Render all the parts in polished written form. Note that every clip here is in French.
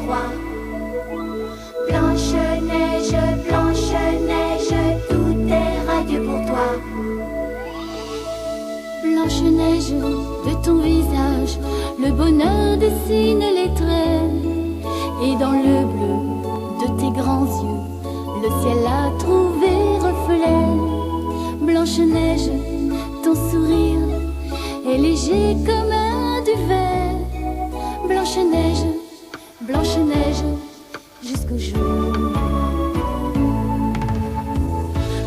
roi. Blanche-Neige, tout est radieux pour toi. Blanche-Neige, de ton visage, le bonheur dessine les traits. Et dans le bleu de tes grands yeux, le ciel a trouvé reflet. Blanche-Neige, ton sourire est léger comme un duvet. Blanche-Neige, Blanche-Neige, jusqu'au jour.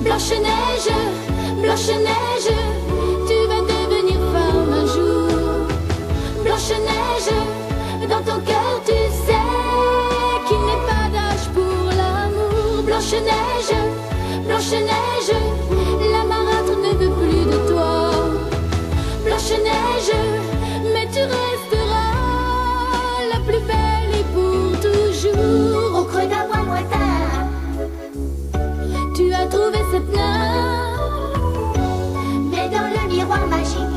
Blanche-Neige, Blanche-Neige, tu vas devenir femme un jour. Blanche-Neige, dans ton cœur tu sais qu'il n'est pas d'âge pour l'amour. Blanche-Neige, Blanche-Neige, la marâtre ne veut plus de toi. Blanche-Neige, mais tu resteras la plus belle et pour toujours. Au creux d'un bois lointain, tu as trouvé cette nain, mais dans le miroir magique,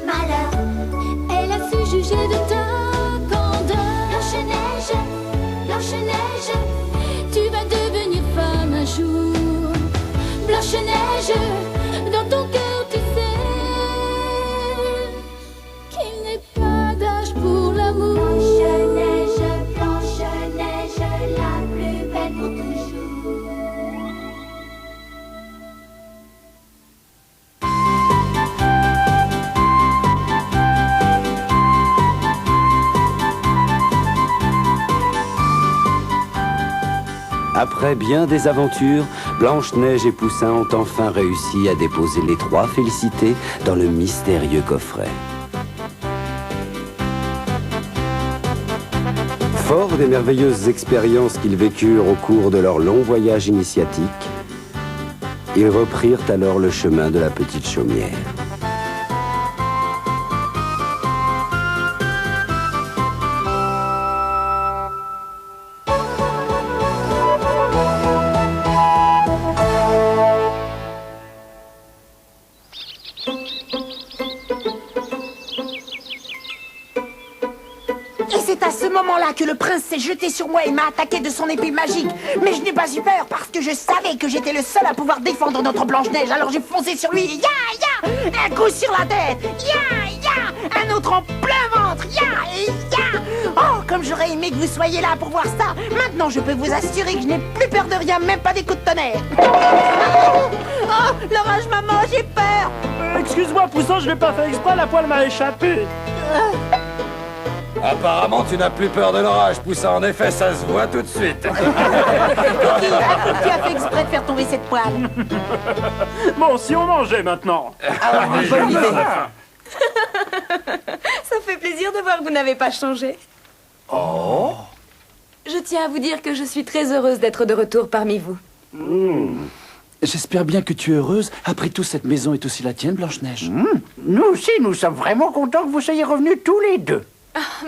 malheur. elle a su juger de ta candeur. Blanche-Neige, Blanche-Neige, Tu vas devenir femme un jour. Blanche-Neige, dans ton cœur tu sais qu'il n'est pas d'âge pour l'amour. Blanche-Neige, Blanche-Neige, la plus belle pour toujours. Après bien des aventures, Blanche-Neige et Poussin ont enfin réussi à déposer les 3 félicités dans le mystérieux coffret. Forts des merveilleuses expériences qu'ils vécurent au cours de leur long voyage initiatique, ils reprirent alors le chemin de la petite chaumière. Et c'est à ce moment-là que le prince s'est jeté sur moi et m'a attaqué de son épée magique. Mais je n'ai pas eu peur parce que je savais que j'étais le seul à pouvoir défendre notre Blanche-Neige. Alors j'ai foncé sur lui. Ya, ya! Un coup sur la tête. Ya, ya! Un autre en plein ventre. Ya, et ya! Oh, comme j'aurais aimé que vous soyez là pour voir ça. Maintenant, je peux vous assurer que je n'ai plus peur de rien, même pas des coups de tonnerre. Oh, l'orage, maman, j'ai peur. Excuse-moi, Poussin, je l'ai pas fait exprès, la poêle m'a échappé. Apparemment, tu n'as plus peur de l'orage, Poussin. En effet, ça se voit tout de suite. Qui a fait exprès de faire tomber cette poêle? Bon, si on mangeait maintenant. Bonne idée. Ça fait plaisir de voir que vous n'avez pas changé. Oh. Je tiens à vous dire que je suis très heureuse d'être de retour parmi vous. J'espère bien que tu es heureuse. Après tout, cette maison est aussi la tienne, Blanche-Neige. Nous aussi, nous sommes vraiment contents que vous soyez revenus tous les deux.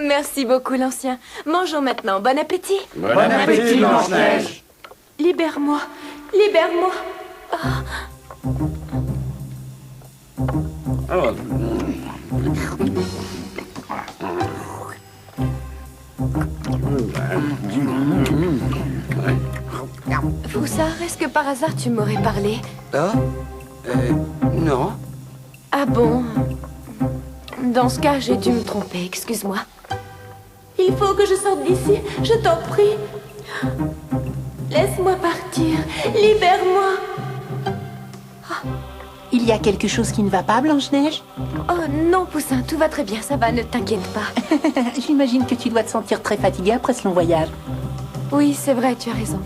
Merci beaucoup, l'ancien. Mangeons maintenant. Bon appétit. Bon appétit, Blanche-Neige. Libère-moi. Libère-moi. Foussard, est-ce que par hasard tu m'aurais parlé? Ah non. Ah bon? Dans ce cas, j'ai dû me tromper, excuse-moi. Il faut que je sorte d'ici, je t'en prie. Laisse-moi partir, libère-moi. Il y a quelque chose qui ne va pas, Blanche-Neige? Oh non, Poussin, tout va très bien, ça va, ne t'inquiète pas. J'imagine que tu dois te sentir très fatiguée après ce long voyage. Oui, c'est vrai, tu as raison.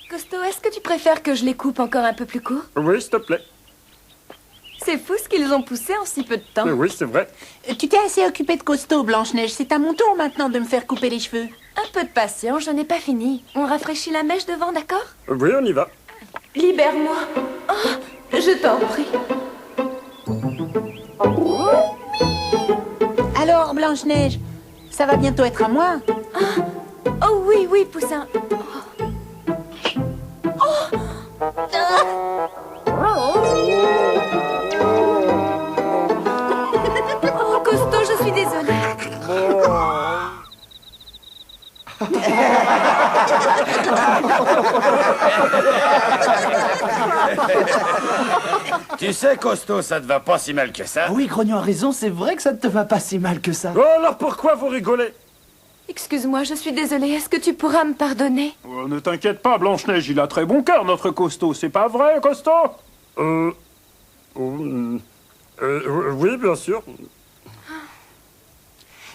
Costo, est-ce que tu préfères que je les coupe encore un peu plus court? Oui, s'il te plaît. C'est fou ce qu'ils ont poussé en si peu de temps. Oui, c'est vrai. Tu t'es assez occupée de Costo, Blanche-Neige. C'est à mon tour maintenant de me faire couper les cheveux. Un peu de patience, je n'ai pas fini. On rafraîchit la mèche devant, d'accord? Oui, on y va. Libère-moi. Oh, je t'en prie. Alors, Blanche-Neige, ça va bientôt être à moi. Oh oui, oui, Poussin. Oh. Oh, Costo, je suis désolée. Tu sais, Costo, ça te va pas si mal que ça. Ah oui, Grognon a raison, c'est vrai que ça ne te va pas si mal que ça. Oh, alors pourquoi vous rigolez? Excuse-moi, je suis désolée. Est-ce que tu pourras me pardonner? Oh, ne t'inquiète pas, Blanche-Neige, il a très bon cœur, notre Costo. C'est pas vrai, Costo? Oui, bien sûr.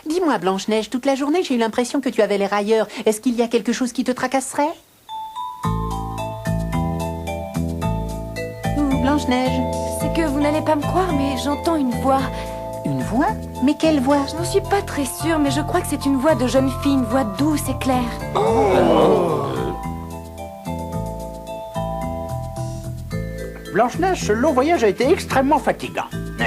Dis-moi, Blanche-Neige, toute la journée, j'ai eu l'impression que tu avais l'air ailleurs. Est-ce qu'il y a quelque chose qui te tracasserait? Blanche-Neige. C'est que vous n'allez pas me croire, mais j'entends une voix. Une voix? Mais quelle voix? Je n'en suis pas très sûre, mais je crois que c'est une voix de jeune fille, une voix douce et claire. Blanche-Neige, ce long voyage a été extrêmement fatigant.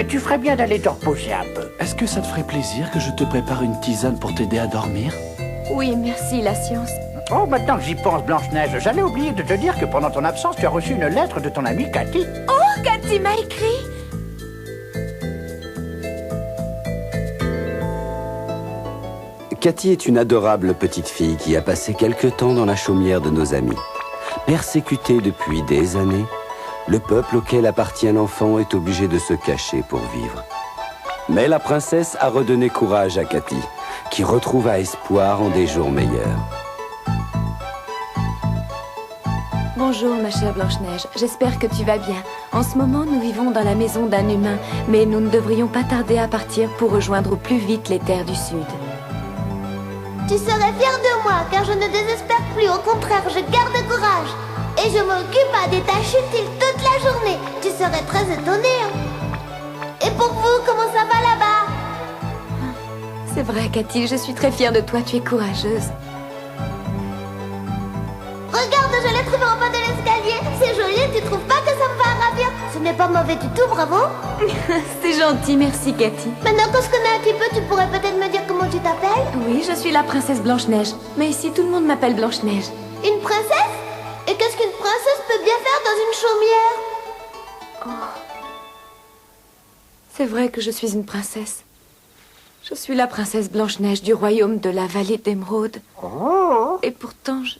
Tu ferais bien d'aller te reposer un peu. Est-ce que ça te ferait plaisir que je te prépare une tisane pour t'aider à dormir? Oui, merci, la science. Oh, maintenant que j'y pense, Blanche-Neige, j'allais oublier de te dire que pendant ton absence, tu as reçu une lettre de ton amie Cathy. Oh, Cathy m'a écrit. Cathy est une adorable petite fille qui a passé quelque temps dans la chaumière de nos amis. Persécutée depuis des années, le peuple auquel appartient l'enfant est obligé de se cacher pour vivre. Mais la princesse a redonné courage à Cathy, qui retrouva espoir en des jours meilleurs. Bonjour, ma chère Blanche-Neige. J'espère que tu vas bien. En ce moment, nous vivons dans la maison d'un humain, mais nous ne devrions pas tarder à partir pour rejoindre au plus vite les terres du Sud. Tu serais fier de moi, car je ne désespère plus. Au contraire, je garde courage. Et je m'occupe à des tâches utiles toute la journée. Tu serais très étonné. Et pour vous, comment ça va là-bas? C'est vrai, Cathy, je suis très fière de toi. Tu es courageuse. Regarde, je l'ai trouvé en bas de l'escalier. C'est joli, tu trouves pas que ça me va ravir? Ce n'est pas mauvais du tout, bravo. C'est gentil, merci, Cathy. Maintenant qu'on se connaît un petit peu, tu pourrais peut-être me dire comment tu t'appelles? Oui, je suis la princesse Blanche-Neige. Mais ici, tout le monde m'appelle Blanche-Neige. Une princesse? Et qu'est-ce qu'une princesse peut bien faire dans une chaumière? C'est vrai que je suis une princesse. Je suis la princesse Blanche-Neige du royaume de la vallée d'Émeraude. Et pourtant, je...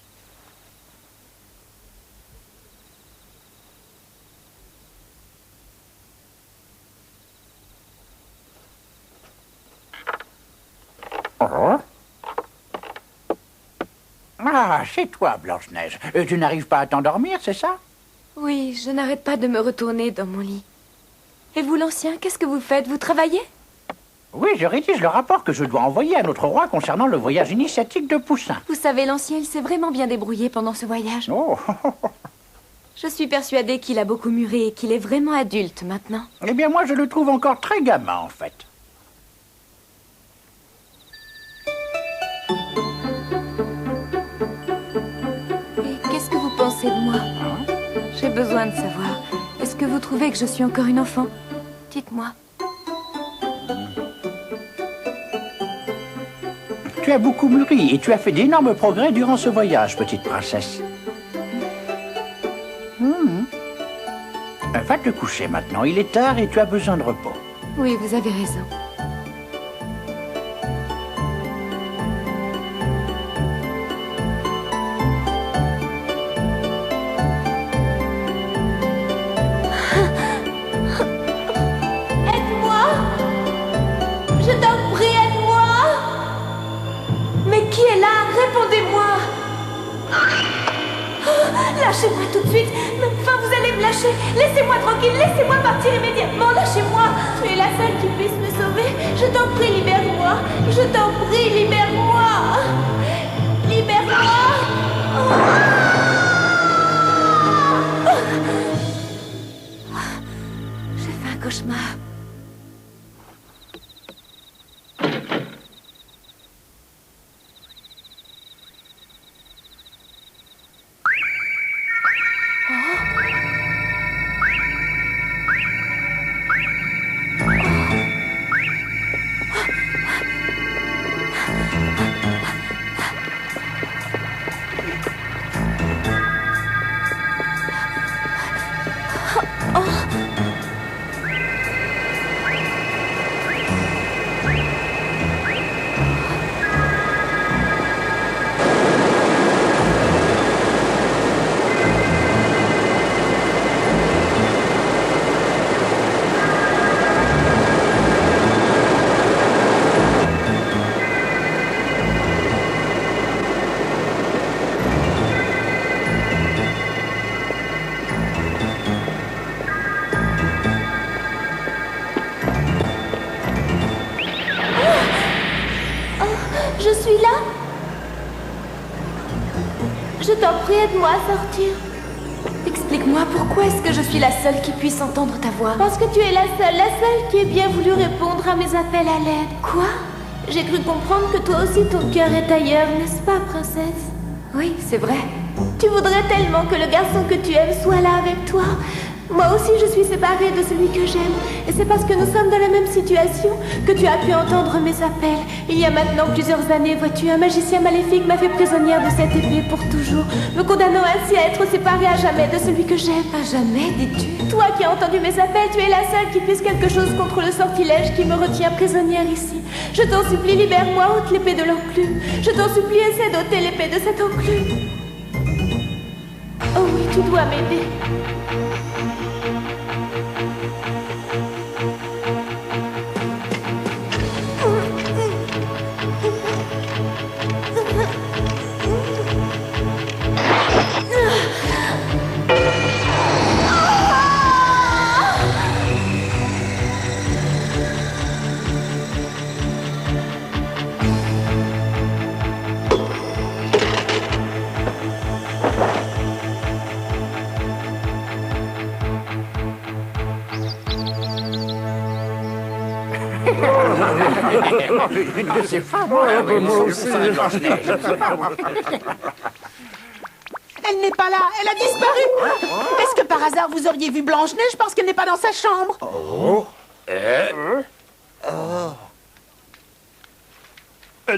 Ah, c'est toi, Blanche-Neige. Tu n'arrives pas à t'endormir, c'est ça? Oui, je n'arrête pas de me retourner dans mon lit. Et vous, l'ancien, qu'est-ce que vous faites? Vous travaillez? Oui, je rédige le rapport que je dois envoyer à notre roi concernant le voyage initiatique de Poussin. Vous savez, l'ancien, il s'est vraiment bien débrouillé pendant ce voyage. Oh. Je suis persuadée qu'il a beaucoup mûri et qu'il est vraiment adulte maintenant. Eh bien, moi, je le trouve encore très gamin, en fait. Et qu'est-ce que vous pensez de moi? J'ai besoin de savoir. Est-ce que vous trouvez que je suis encore une enfant? Dites-moi. Tu as beaucoup mûri et tu as fait d'énormes progrès durant ce voyage, petite princesse. Va te coucher maintenant, il est tard et tu as besoin de repos. Oui, vous avez raison. Aide-moi! Je t'en prie, aide-moi! Mais qui est là? Répondez-moi! Lâchez-moi tout de suite! Mais enfin, vous allez me lâcher! Laissez-moi tranquille! Laissez-moi partir immédiatement! Lâchez-moi! Tu es la seule qui puisse me sauver! Je t'en prie, libère-moi! Je t'en prie, libère-moi! Libère-moi! J'ai fait un cauchemar. là? Je t'en prie, aide-moi à sortir. Explique-moi, pourquoi est-ce que je suis la seule qui puisse entendre ta voix? Parce que tu es la seule qui ait bien voulu répondre à mes appels à l'aide. Quoi? J'ai cru comprendre que toi aussi ton cœur est ailleurs, n'est-ce pas, princesse? Oui, c'est vrai. Tu voudrais tellement que le garçon que tu aimes soit là avec toi. Moi aussi, je suis séparée de celui que j'aime. Et c'est parce que nous sommes dans la même situation que tu as pu entendre mes appels. Il y a maintenant plusieurs années, vois-tu, un magicien maléfique m'a fait prisonnière de cette épée pour toujours, me condamnant ainsi à être séparée à jamais de celui que j'aime. À jamais, dis-tu? Toi qui as entendu mes appels, tu es la seule qui puisse quelque chose contre le sortilège qui me retient prisonnière ici. Je t'en supplie, libère-moi, ôte l'épée de l'enclume. Je t'en supplie, essaie d'ôter l'épée de cette enclume. Oh oui, tu dois m'aider. Une de ces femmes. moi aussi. Elle n'est pas là, elle a disparu. Est-ce que par hasard vous auriez vu Blanche-Neige parce qu'elle n'est pas dans sa chambre? Elle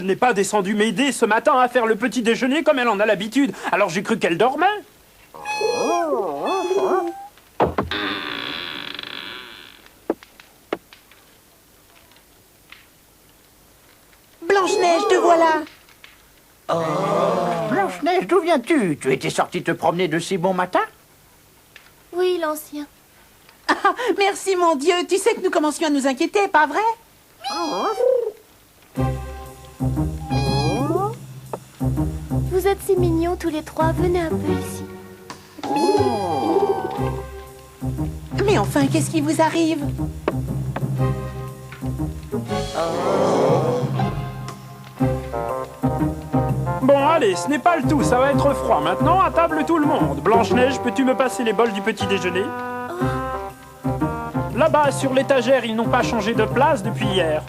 n'est pas descendue m'aider ce matin à faire le petit déjeuner comme elle en a l'habitude. Alors j'ai cru qu'elle dormait. Blanche-Neige, te voilà. Blanche-Neige, d'où viens-tu? Tu étais sortie te promener de si bon matin? Oui, l'ancien. Ah, merci mon Dieu, tu sais que nous commencions à nous inquiéter, pas vrai? Vous êtes si mignons tous les trois, venez un peu ici. Mais enfin, qu'est-ce qui vous arrive? Bon, allez, ce n'est pas le tout, ça va être froid. Maintenant, à table tout le monde. Blanche-Neige, peux-tu me passer les bols du petit déjeuner? Là-bas, sur l'étagère, ils n'ont pas changé de place depuis hier.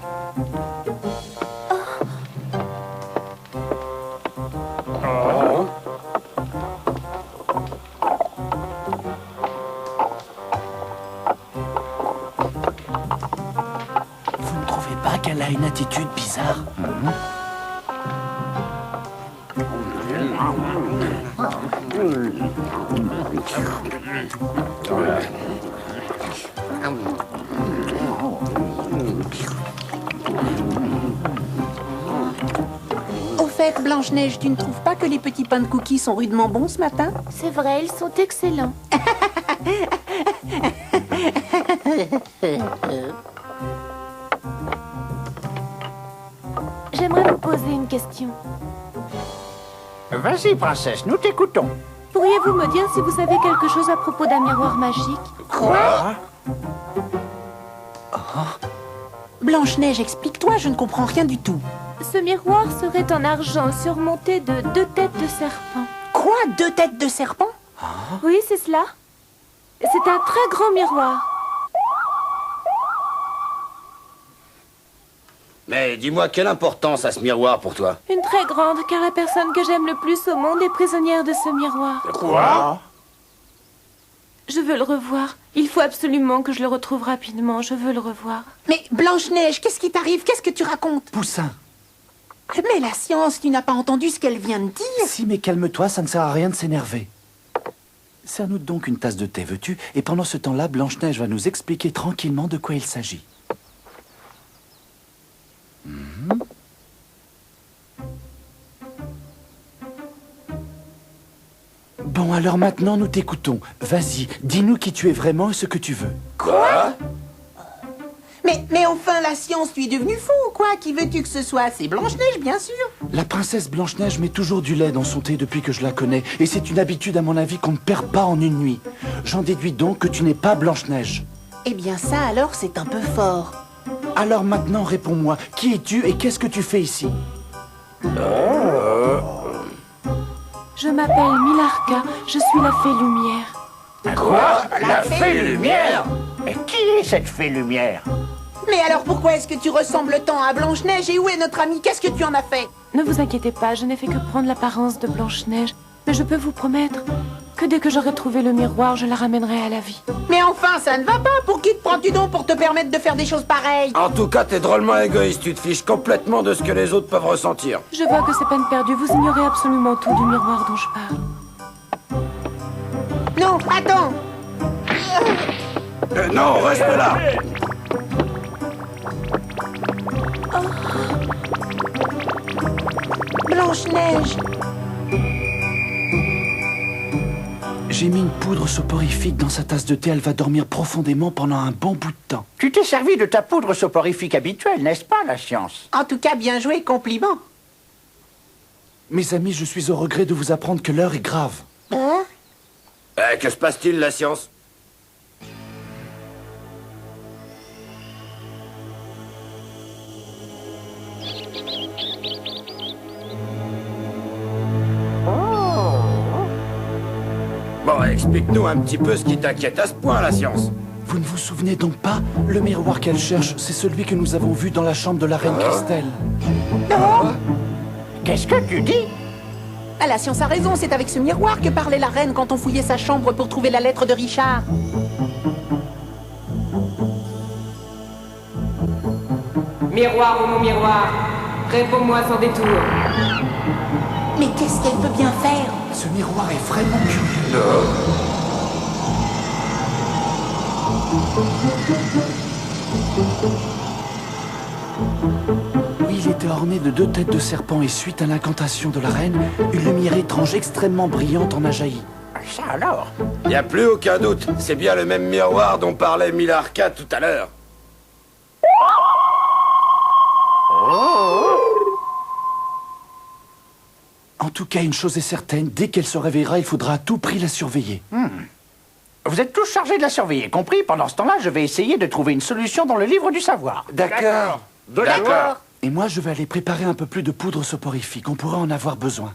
Vous ne trouvez pas qu'elle a une attitude bizarre? Au fait, Blanche-Neige, tu ne trouves pas que les petits pains de cookies sont rudement bons ce matin? C'est vrai, ils sont excellents. J'aimerais vous poser une question. Vas-y, princesse, nous t'écoutons. Pourriez-vous me dire si vous savez quelque chose à propos d'un miroir magique? Quoi? Blanche-Neige, explique-toi, je ne comprends rien du tout. Ce miroir serait en argent surmonté de 2 têtes de serpent. Quoi? 2 têtes de serpent? Oui, c'est cela. C'est un très grand miroir. Mais dis-moi, quelle importance a ce miroir pour toi? Une très grande, car la personne que j'aime le plus au monde est prisonnière de ce miroir. Quoi? Je veux le revoir. Il faut absolument que je le retrouve rapidement. Je veux le revoir. Mais Blanche-Neige, qu'est-ce qui t'arrive? Qu'est-ce que tu racontes? Poussin. Mais la science, tu n'as pas entendu ce qu'elle vient de dire? Si, mais calme-toi, ça ne sert à rien de s'énerver. Sers-nous donc une tasse de thé, veux-tu? Et pendant ce temps-là, Blanche-Neige va nous expliquer tranquillement de quoi il s'agit. Bon, alors maintenant, nous t'écoutons. Vas-y, dis-nous qui tu es vraiment et ce que tu veux. Quoi? Mais enfin, la science, tu es devenu fou ou quoi? Qui veux-tu que ce soit? C'est Blanche-Neige, bien sûr. La princesse Blanche-Neige met toujours du lait dans son thé depuis que je la connais. Et c'est une habitude, à mon avis, qu'on ne perd pas en une nuit. J'en déduis donc que tu n'es pas Blanche-Neige. Eh bien ça, alors, c'est un peu fort. Alors maintenant, réponds-moi. Qui es-tu et qu'est-ce que tu fais ici? Je m'appelle Milarca, je suis la fée lumière. Quoi? La fée lumière? Et qui est cette fée lumière? Mais alors pourquoi est-ce que tu ressembles tant à Blanche-Neige et où est notre amie? Qu'est-ce que tu en as fait? Ne vous inquiétez pas, je n'ai fait que prendre l'apparence de Blanche-Neige. Mais je peux vous promettre que dès que j'aurai trouvé le miroir, je la ramènerai à la vie. Mais enfin, ça ne va pas. Pour qui te prends-tu donc pour te permettre de faire des choses pareilles? En tout cas, t'es drôlement égoïste. Tu te fiches complètement de ce que les autres peuvent ressentir. Je vois que c'est peine perdue, vous ignorez absolument tout du miroir dont je parle. Non, attends. Non, reste là. Blanche-Neige. J'ai mis une poudre soporifique dans sa tasse de thé. Elle va dormir profondément pendant un bon bout de temps. Tu t'es servi de ta poudre soporifique habituelle, n'est-ce pas, la science? En tout cas, bien joué, compliment. Mes amis, je suis au regret de vous apprendre que l'heure est grave. Hein? Que se passe-t-il, la science? Bon, explique-nous un petit peu ce qui t'inquiète à ce point, la science. Vous ne vous souvenez donc pas? Le miroir qu'elle cherche, c'est celui que nous avons vu dans la chambre de la reine Christelle. Qu'est-ce que tu dis? Ah, la science a raison, c'est avec ce miroir que parlait la reine quand on fouillait sa chambre pour trouver la lettre de Richard. Miroir ou non miroir, réponds-moi sans détour. Mais qu'est-ce qu'elle peut bien faire? Ce miroir est vraiment curieux. Oui, il était orné de 2 têtes de serpent et suite à l'incantation de la reine, une lumière étrange extrêmement brillante en a jailli. Ça alors? Y a plus aucun doute. C'est bien le même miroir dont parlait Milarca tout à l'heure. En tout cas, une chose est certaine, dès qu'elle se réveillera, il faudra à tout prix la surveiller. Vous êtes tous chargés de la surveiller, compris? Pendant ce temps-là, je vais essayer de trouver une solution dans le livre du savoir. D'accord. D'accord. Et moi, je vais aller préparer un peu plus de poudre soporifique. On pourra en avoir besoin.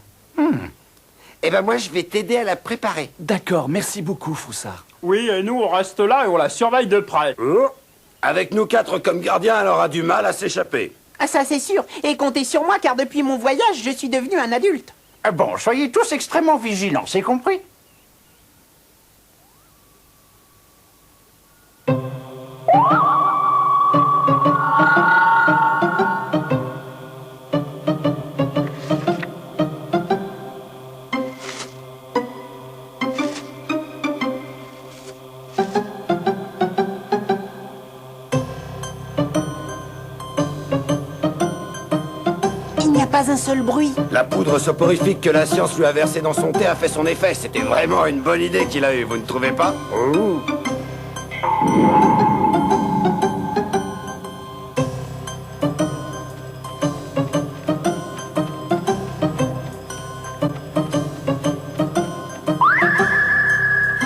Eh ben moi, je vais t'aider à la préparer. D'accord, merci beaucoup, Froussard. Oui, et nous, on reste là et on la surveille de près. Avec nous 4 comme gardiens, elle aura du mal à s'échapper. Ah, ça c'est sûr. Et comptez sur moi car depuis mon voyage, je suis devenu un adulte. Bon, soyez tous extrêmement vigilants, c'est compris? Il n'y a pas un seul bruit. La poudre soporifique que la science lui a versée dans son thé a fait son effet. C'était vraiment une bonne idée qu'il a eue, vous ne trouvez pas?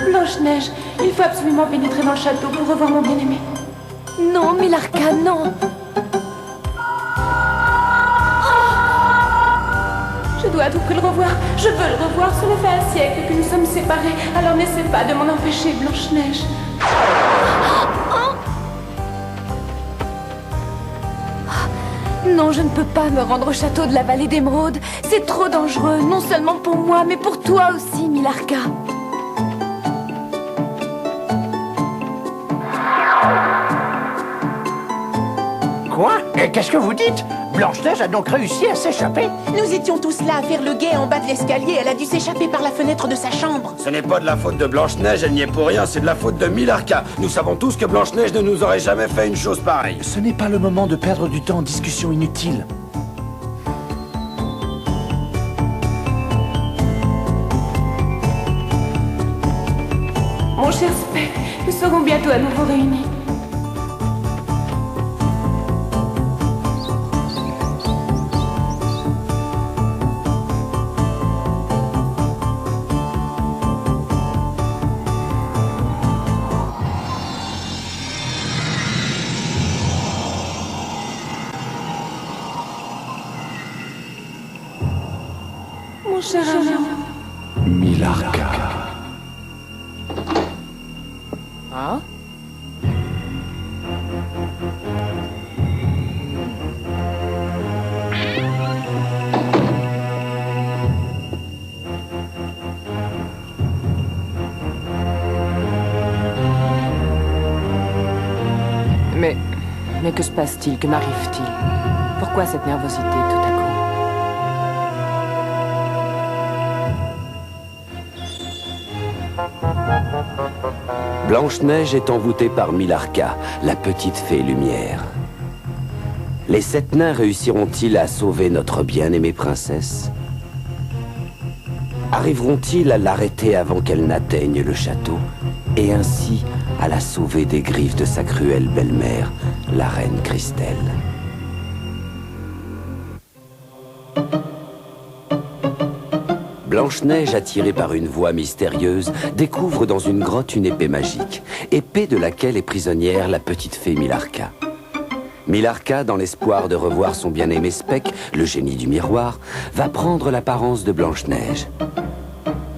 Blanche-Neige, il faut absolument pénétrer dans le château pour revoir mon bien-aimé. Non, Milarca, non. Je dois à tout prix le revoir. Je veux le revoir. Cela fait un siècle que nous sommes séparés. Alors n'essaie pas de m'en empêcher, Blanche-Neige. Non, je ne peux pas me rendre au château de la vallée d'Émeraude. C'est trop dangereux, non seulement pour moi, mais pour toi aussi, Milarca. Quoi? Et qu'est-ce que vous dites? Blanche-Neige a donc réussi à s'échapper? Nous étions tous là à faire le guet en bas de l'escalier. Elle a dû s'échapper par la fenêtre de sa chambre. Ce n'est pas de la faute de Blanche-Neige, elle n'y est pour rien, c'est de la faute de Milarca. Nous savons tous que Blanche-Neige ne nous aurait jamais fait une chose pareille. Ce n'est pas le moment de perdre du temps en discussion inutile. Mon cher Spec, nous serons bientôt à nouveau réunis. mon cher amant. Milarca. Ah? Mais que se passe-t-il? Que m'arrive-t-il? Pourquoi cette nervosité tout à coup? Blanche-Neige est envoûtée par Milarca, la petite fée lumière. Les 7 nains réussiront-ils à sauver notre bien-aimée princesse? Arriveront-ils à l'arrêter avant qu'elle n'atteigne le château et ainsi à la sauver des griffes de sa cruelle belle-mère, la reine Christelle? Blanche-Neige, attirée par une voix mystérieuse, découvre dans une grotte une épée magique, épée de laquelle est prisonnière la petite fée Milarca. Milarca, dans l'espoir de revoir son bien-aimé Speck, le génie du miroir, va prendre l'apparence de Blanche-Neige.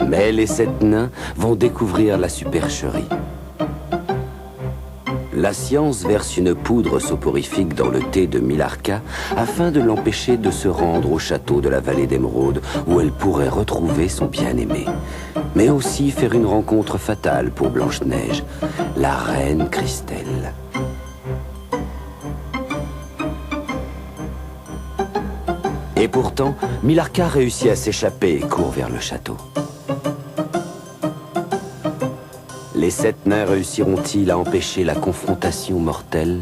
Mais les 7 nains vont découvrir la supercherie. La science verse une poudre soporifique dans le thé de Milarca afin de l'empêcher de se rendre au château de la vallée d'Émeraude où elle pourrait retrouver son bien-aimé. Mais aussi faire une rencontre fatale pour Blanche-Neige, la reine Christelle. Et pourtant, Milarca réussit à s'échapper et court vers le château. Les 7 nains réussiront-ils à empêcher la confrontation mortelle?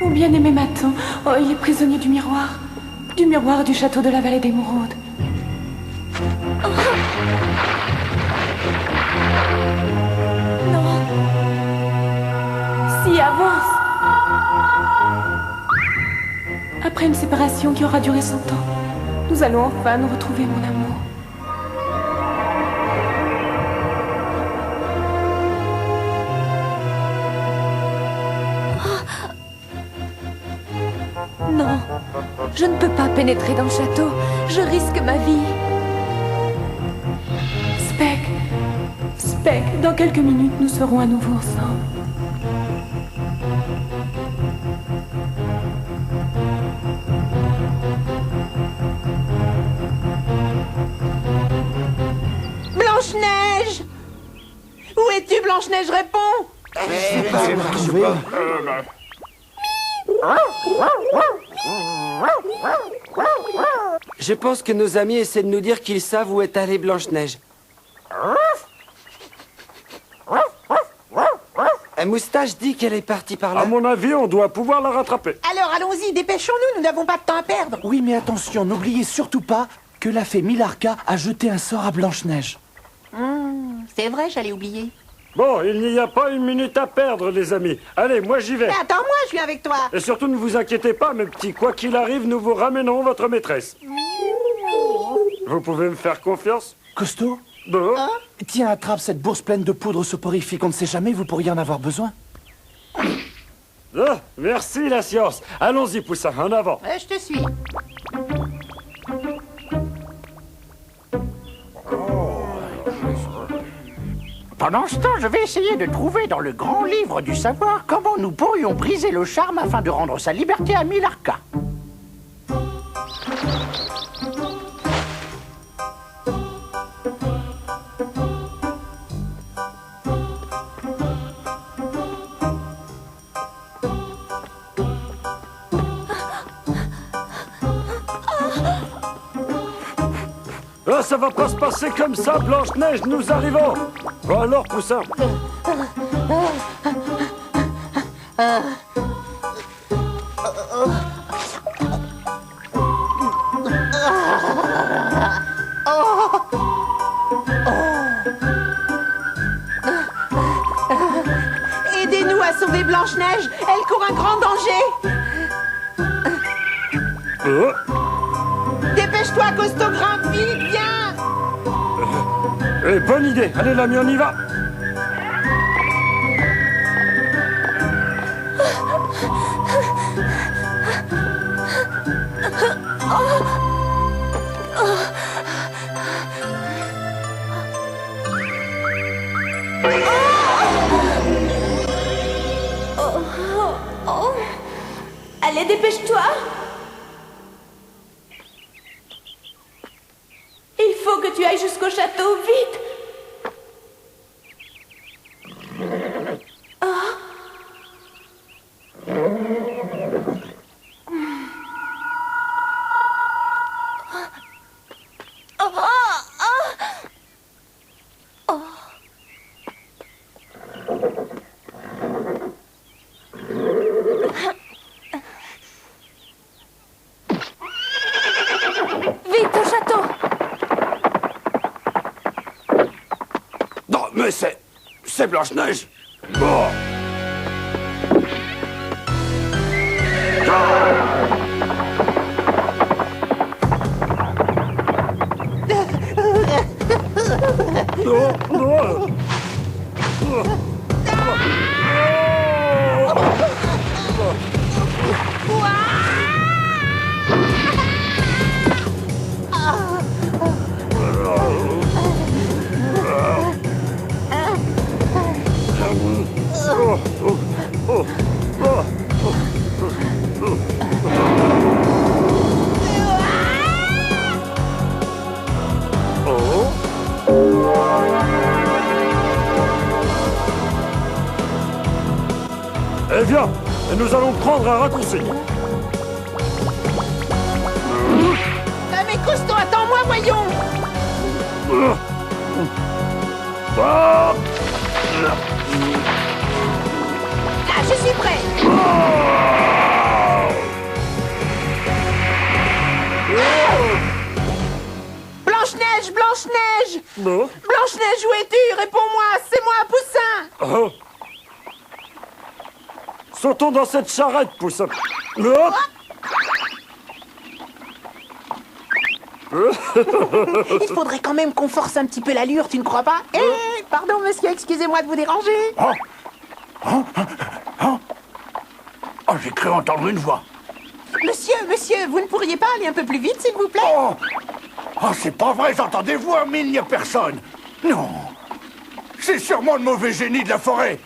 Mon bien-aimé m'attend. Oh, il est prisonnier du miroir. Du miroir du château de la vallée d'Émeraude. Oh. Non. Si, avance. Après une séparation qui aura duré 100 ans, nous allons enfin nous retrouver, mon amour. Non, je ne peux pas pénétrer dans le château. Je risque ma vie. Speck, dans quelques minutes, nous serons à nouveau ensemble. Blanche-Neige! Où es-tu, Blanche-Neige? Réponds! Je pense que nos amis essaient de nous dire qu'ils savent où est allée Blanche-Neige. Moustache dit qu'elle est partie par là. À mon avis, on doit pouvoir la rattraper. Alors allons-y, dépêchons-nous, nous n'avons pas de temps à perdre. Oui, mais attention, n'oubliez surtout pas que la fée Milarca a jeté un sort à Blanche-Neige. C'est vrai, j'allais oublier. Bon, il n'y a pas une minute à perdre, les amis. Allez, moi j'y vais. Mais attends-moi, je viens avec toi. Et surtout, ne vous inquiétez pas, mes petits. Quoi qu'il arrive, nous vous ramènerons votre maîtresse. Vous pouvez me faire confiance? Costaud? Bon. Tiens, attrape cette bourse pleine de poudre soporifique. On ne sait jamais, vous pourriez en avoir besoin. Ah, merci, la science. Allons-y, Poussin, en avant. Je te suis. Pendant ce temps, je vais essayer de trouver dans le grand livre du savoir comment nous pourrions briser le charme afin de rendre sa liberté à Milarca. Ah, ça va pas se passer comme ça, Blanche-Neige, nous arrivons. Bon alors, Poussin. Aidez-nous dois sauver Blanche-Neige. Elle court un grand danger. Dépêche-toi, Costaud Grimpe, vite, viens. Bonne idée. Allez, l'ami, on y va. Allez, dépêche-toi. Il faut que tu ailles jusqu'au château, vite. Vite au château. Non, mais c'est Blanche-Neige. Oh. Eh bien, nous allons prendre un raccourci. Mais Costaud, attends-moi, voyons. Ah, je suis prêt. Blanche-Neige, Blanche-Neige. Blanche-Neige, où es-tu? Réponds-moi, c'est moi, Poussin. Sautons dans cette charrette, Poussin. Il faudrait quand même qu'on force un petit peu l'allure, tu ne crois pas? Eh, pardon, monsieur, excusez-moi de vous déranger. Oh, j'ai cru entendre une voix. Monsieur, vous ne pourriez pas aller un peu plus vite, s'il vous plaît? Oh, c'est pas vrai, j'entends des voix, mais il n'y a personne. Non, c'est sûrement le mauvais génie de la forêt.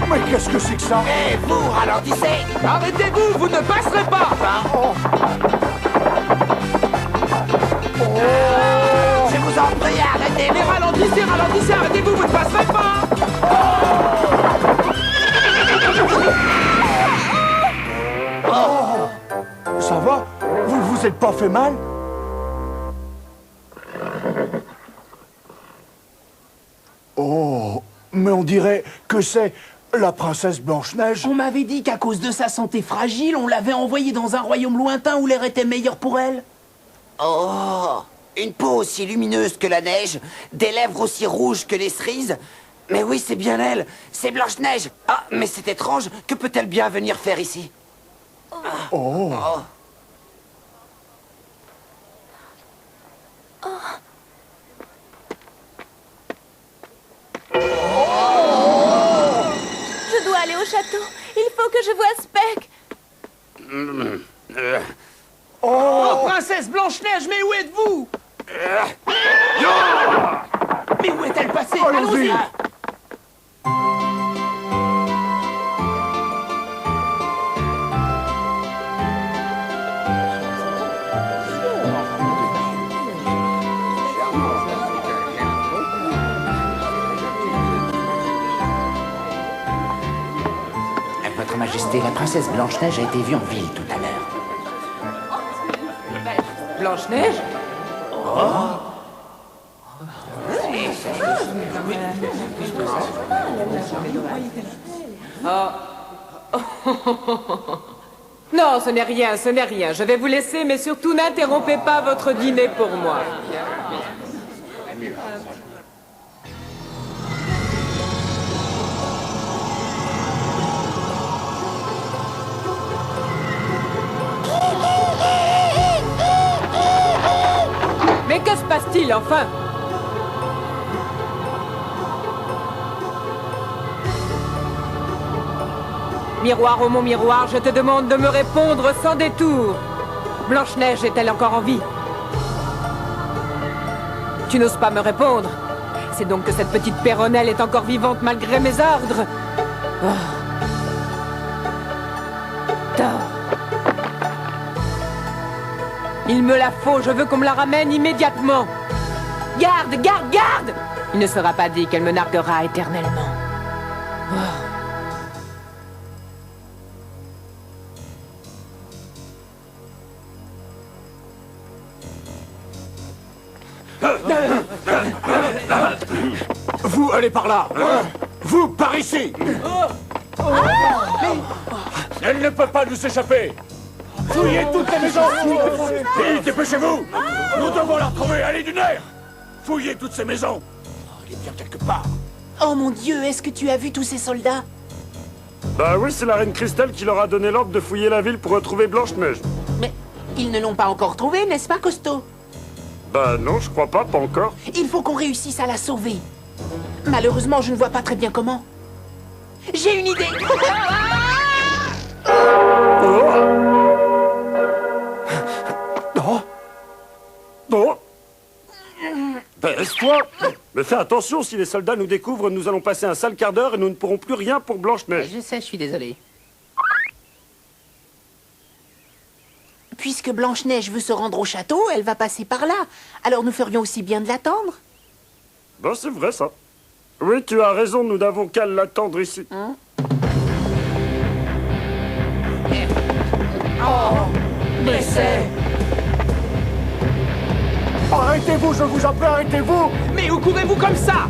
Mais qu'est-ce que c'est que ça? Eh, vous, ralentissez! Arrêtez-vous, vous ne passerez pas! Je vous en prie, arrêtez! Mais ralentissez, ralentissez, arrêtez-vous, vous ne passerez pas! Ça va? Vous vous êtes pas fait mal? Oh, mais on dirait que c'est la princesse Blanche-Neige. On m'avait dit qu'à cause de sa santé fragile, on l'avait envoyée dans un royaume lointain où l'air était meilleur pour elle. Oh, une peau aussi lumineuse que la neige, des lèvres aussi rouges que les cerises. Mais oui, c'est bien elle, c'est Blanche-Neige. Ah, mais c'est étrange, que peut-elle bien venir faire ici? Oh. Je dois aller au château. Il faut que je voie Speck. Oh, princesse Blanche-Neige, mais où êtes-vous? Mais où est-elle passée? Allons-y! Votre Majesté, la princesse Blanche-Neige a été vue en ville tout à l'heure. Blanche-Neige? Non, ce n'est rien, ce n'est rien. Je vais vous laisser, mais surtout n'interrompez pas votre dîner pour moi. Mais que se passe-t-il, enfin? Miroir, oh mon miroir, je te demande de me répondre sans détour. Blanche-Neige est-elle encore en vie? Tu n'oses pas me répondre. C'est donc que cette petite Péronnelle est encore vivante malgré mes ordres. Oh. Tort. Il me la faut, je veux qu'on me la ramène immédiatement. Garde, garde, garde! Il ne sera pas dit qu'elle me narguera éternellement. Oh. Vous, allez par là. Vous, par ici. Elle ne peut pas nous échapper. Fouillez toutes les maisons. Vite, dépêchez-vous. Nous devons la retrouver. Allez, du nerf. Fouillez toutes ces maisons. Il est bien quelque part. Oh mon Dieu, est-ce que tu as vu tous ces soldats? Bah oui, c'est la reine Cristal qui leur a donné l'ordre de fouiller la ville pour retrouver Blanche-Neige. Mais ils ne l'ont pas encore trouvée, n'est-ce pas, Costaud? Bah non, je crois pas encore. Il faut qu'on réussisse à la sauver. Malheureusement, je ne vois pas très bien comment. J'ai une idée. Bon. Baisse-toi. Mais fais attention, si les soldats nous découvrent, nous allons passer un sale quart d'heure et nous ne pourrons plus rien pour Blanche-Neige. Je sais, je suis désolé. Puisque Blanche-Neige veut se rendre au château, elle va passer par là. Alors nous ferions aussi bien de l'attendre. Ben c'est vrai ça. Oui, tu as raison, nous n'avons qu'à l'attendre ici. Mais c'est... Arrêtez-vous, je vous en prie, arrêtez-vous! Mais où courez-vous comme ça?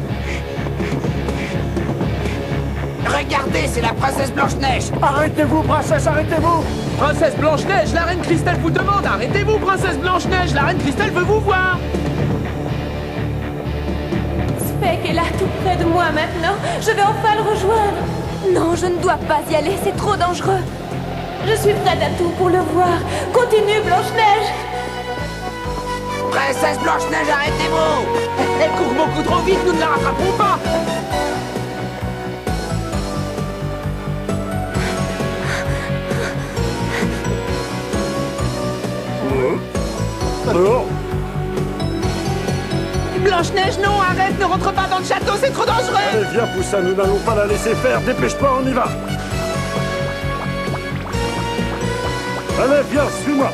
Regardez, c'est la princesse Blanche-Neige. Arrêtez-vous, princesse, arrêtez-vous! Princesse Blanche-Neige, la reine Cristal vous demande! Arrêtez-vous, princesse Blanche-Neige, la reine Cristal veut vous voir! Speck est là, tout près de moi maintenant. Je vais enfin le rejoindre. Non, je ne dois pas y aller, c'est trop dangereux. Je suis prête à tout pour le voir. Continue, Blanche-Neige. Princesse Blanche-Neige, arrêtez-vous. Elle court beaucoup trop vite, nous ne la rattraperons pas! Oh. Blanche-Neige, non, arrête, ne rentre pas dans le château, c'est trop dangereux. Allez, viens, Poussin, nous n'allons pas la laisser faire. Dépêche-toi, on y va. Allez, viens, suis-moi.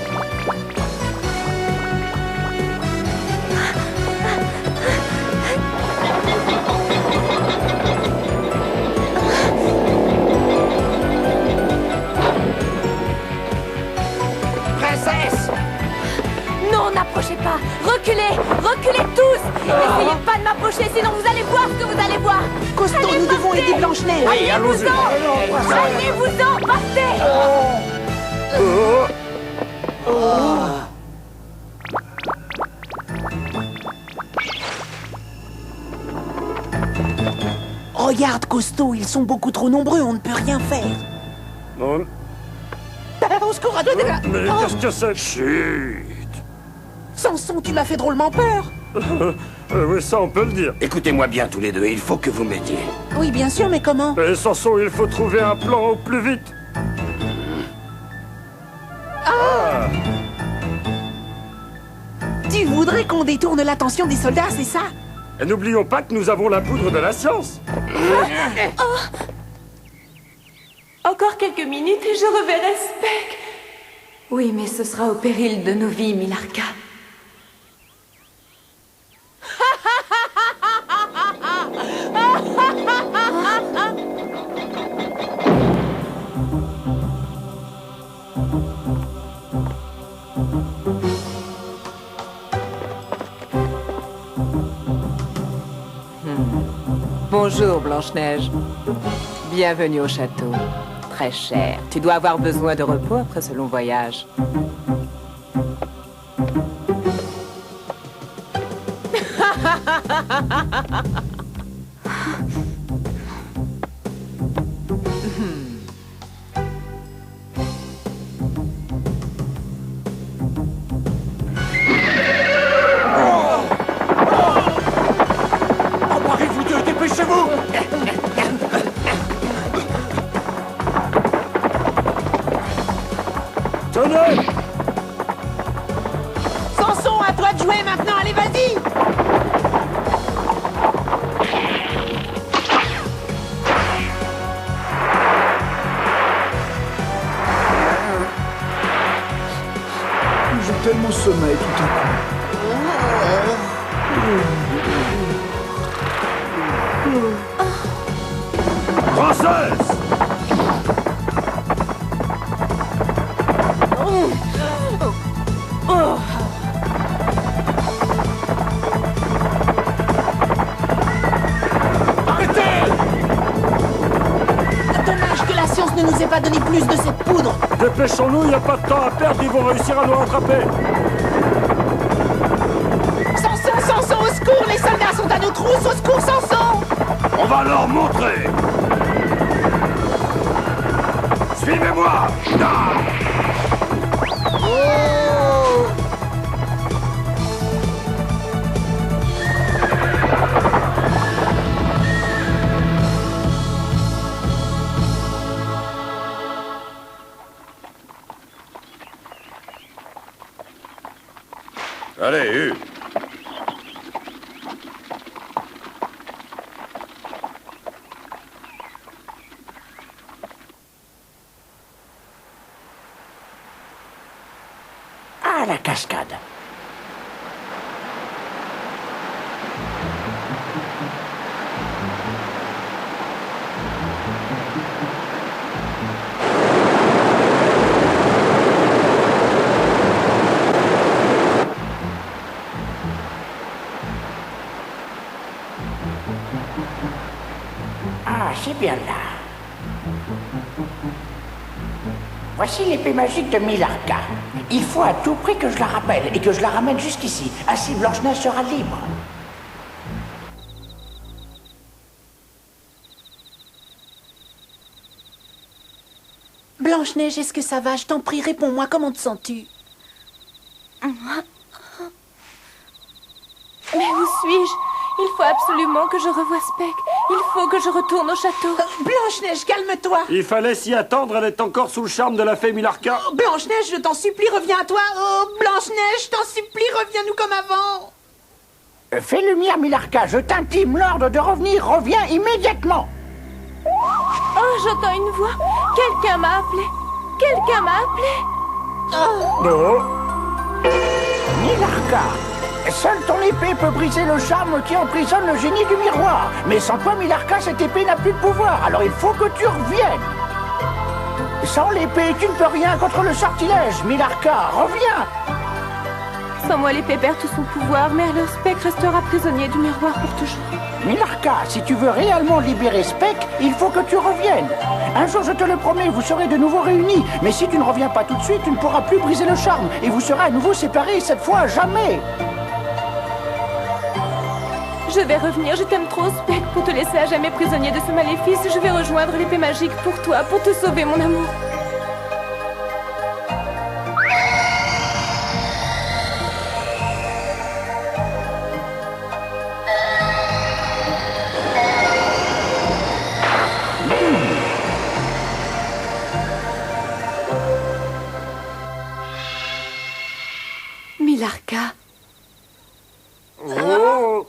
Princesse. Non, n'approchez pas. Reculez, reculez tous. N'essayez pas de m'approcher, sinon vous allez voir ce que vous allez voir. Costaud, Allez, nous devons partez. aider Blanche-Neige. Allez-vous-en. Allez-vous-en, partez. Regarde, Costaud, ils sont beaucoup trop nombreux, on ne peut rien faire. Non. Au secours, à deux de là. Mais qu'est-ce que c'est? Chut. Samson, tu m'as fait drôlement peur. Oui, ça, on peut le dire. Écoutez-moi bien tous les deux, il faut que vous m'aidiez. Oui, bien sûr, mais comment? Et Samson, il faut trouver un plan au plus vite. Tu voudrais qu'on détourne l'attention des soldats, c'est ça? Et n'oublions pas que nous avons la poudre de la science. Encore quelques minutes et je reverrai Speck. Oui, mais ce sera au péril de nos vies, Milarka. Bonjour, Blanche-Neige. Bienvenue au château. Très cher. Tu dois avoir besoin de repos après ce long voyage. Emparez-vous d'eux, dépêchez-vous! Tenez! Samson, à toi de jouer maintenant, allez, vas-y! J'ai tellement sommeil tout à coup. Princesse! Dommage que la science ne nous ait pas donné plus de cette poudre. Dépêchons-nous, il n'y a pas de temps à perdre, ils vont réussir à nous rattraper. Samson, au secours, les soldats sont à nos trousses, au secours, Samson! On va leur montrer! Suivez-moi! Allez, Hu! Ah, la cascade. Ah, c'est bien là. Voici l'épée magique de Milarca. Il faut à tout prix que je la rappelle et que je la ramène jusqu'ici. Ainsi Blanche-Neige sera libre. Blanche-Neige, est-ce que ça va? Je t'en prie, réponds-moi, comment te sens-tu? Mais où suis-je? Il faut absolument que je revoie Speck. Il faut que je retourne au château. Blanche-Neige, calme-toi! Il fallait s'y attendre, elle est encore sous le charme de la fée Milarca. Oh, Blanche-Neige, je t'en supplie, reviens à toi! Oh, Blanche-Neige, je t'en supplie, reviens-nous comme avant! Fais lumière, Milarca, je t'intime l'ordre de revenir. Reviens immédiatement. Oh, j'entends une voix. Quelqu'un m'a appelé. Quelqu'un m'a appelé. Non. Milarca, seule ton épée peut briser le charme qui emprisonne le génie du miroir. Mais sans toi, Milarca, cette épée n'a plus de pouvoir. Alors il faut que tu reviennes. Sans l'épée, tu ne peux rien contre le sortilège. Milarca, reviens. Sans moi, l'épée perd tout son pouvoir, mais alors Speck restera prisonnier du miroir pour toujours. Milarca, si tu veux réellement libérer Speck, il faut que tu reviennes. Un jour, je te le promets, vous serez de nouveau réunis. Mais si tu ne reviens pas tout de suite, tu ne pourras plus briser le charme. Et vous serez à nouveau séparés, cette fois à jamais. Je vais revenir, je t'aime trop, Speck, pour te laisser à jamais prisonnier de ce maléfice. Je vais rejoindre l'épée magique pour toi, pour te sauver, mon amour. Milarca. Oh.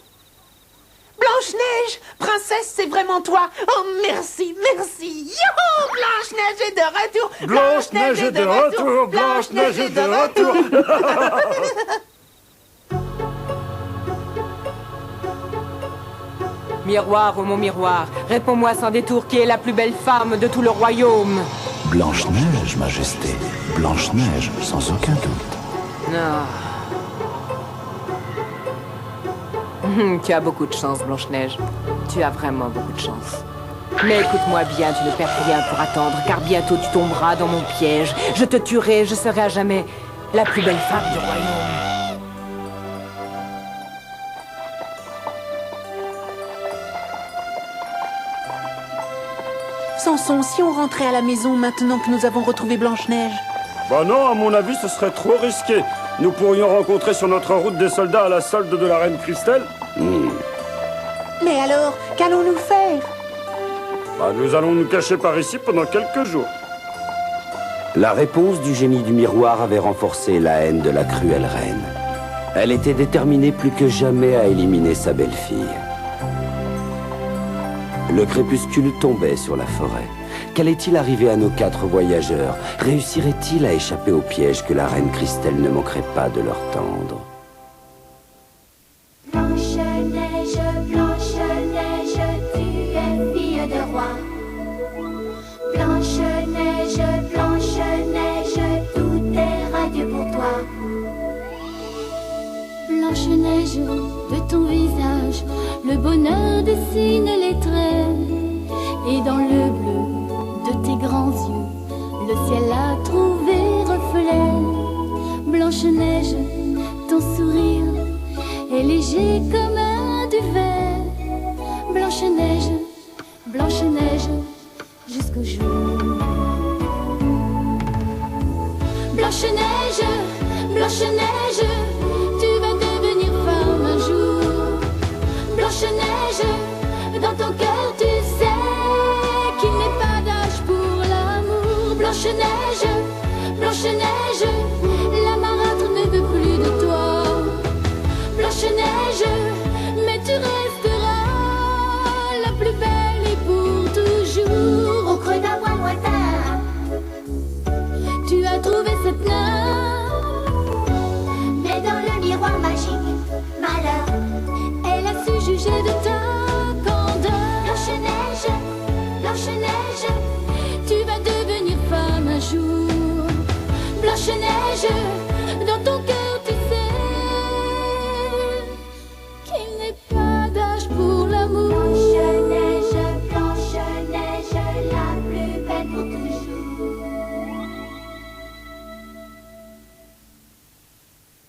Blanche-Neige, princesse, c'est vraiment toi. Oh, merci, merci. Youhou, Blanche-Neige est de retour. Blanche-Neige est de retour. Blanche-Neige est de retour. Miroir, ô mon miroir, réponds-moi sans détour qui est la plus belle femme de tout le royaume. Blanche-Neige, Majesté. Blanche-Neige, sans aucun doute. Non. Tu as beaucoup de chance, Blanche-Neige. Tu as vraiment beaucoup de chance. Mais écoute-moi bien, tu ne perds rien pour attendre, car bientôt tu tomberas dans mon piège. Je te tuerai, je serai à jamais la plus belle femme du royaume. Samson, si on rentrait à la maison maintenant que nous avons retrouvé Blanche-Neige? Bah non, à mon avis, ce serait trop risqué. Nous pourrions rencontrer sur notre route des soldats à la solde de la reine Christelle. Mais alors, qu'allons-nous faire? Bah, nous allons nous cacher par ici pendant quelques jours. La réponse du génie du miroir avait renforcé la haine de la cruelle reine. Elle était déterminée plus que jamais à éliminer sa belle-fille. Le crépuscule tombait sur la forêt. Qu'allait-il arriver à nos 4 voyageurs? Réussiraient-ils à échapper au piège que la reine Christelle ne manquerait pas de leur tendre? Blanche-Neige, Blanche-Neige, tu es fille de roi. Blanche-Neige, Blanche-Neige, tout est radieux pour toi. Blanche-Neige, de ton visage, le bonheur dessine les traits. Et dans le bleu de tes grands yeux, le ciel a trouvé reflet. Blanche-Neige, ton sourire est léger comme un duvet. Blanche-Neige, Blanche-Neige, jusqu'au jour. Blanche-Neige, Blanche-Neige, tu vas devenir femme un jour. Blanche-Neige, dans ton cœur tu sais qu'il n'est pas d'âge pour l'amour. Blanche-Neige, Blanche-Neige, la marâtre ne veut plus de toi. Blanche-Neige, mais tu resteras la plus belle et pour toujours. Au creux d'un bois lointain, tu as trouvé cette nymphe. Mais dans le miroir magique, malheur, elle a su juger de ta candeur. Blanche-Neige, Blanche-Neige, tu vas devenir femme un jour. Blanche-Neige,